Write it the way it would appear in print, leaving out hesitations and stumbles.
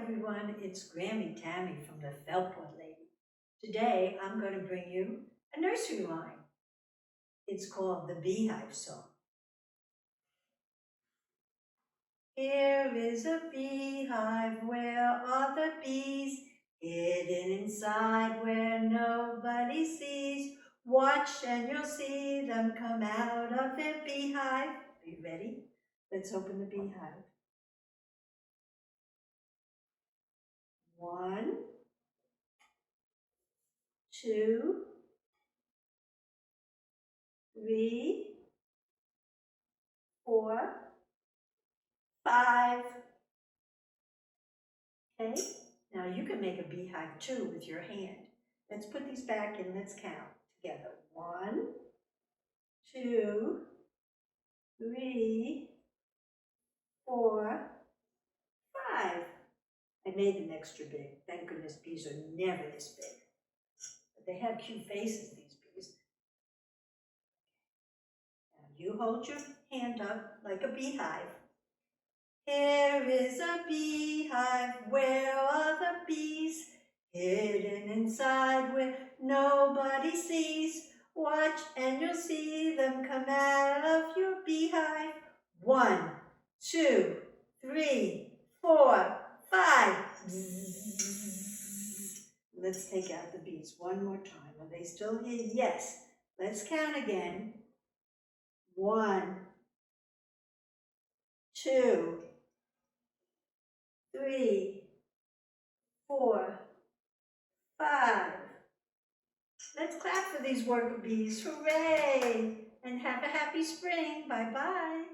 everyone, it's Grammy Tammy from the Feltport Lady. Today I'm going to bring you a nursery rhyme. It's called the Beehive Song. Here is a beehive, where are the bees? Hidden inside where nobody sees. Watch and you'll see them come out of their beehive. Are you ready? Let's open the beehive. 1, 2, 3, 4, 5. Okay, now you can make a beehive too with your hand. Let's put these back and let's count together. 1, 2, 3, 4, 5. I made them extra big. Thank goodness bees are never this big. But they have cute faces, these bees. Now you hold your hand up like a beehive. Here is a beehive, where are the bees? Hidden inside where nobody sees. Watch and you'll see them come out of your beehive. 1, 2, 3, 4, 5. Bzzz. Let's take out the bees one more time. Are they still here? Yes. Let's count again. 1, 2, 3, 4, 5. Let's clap for these worker bees. Hooray! And have a happy spring. Bye-bye.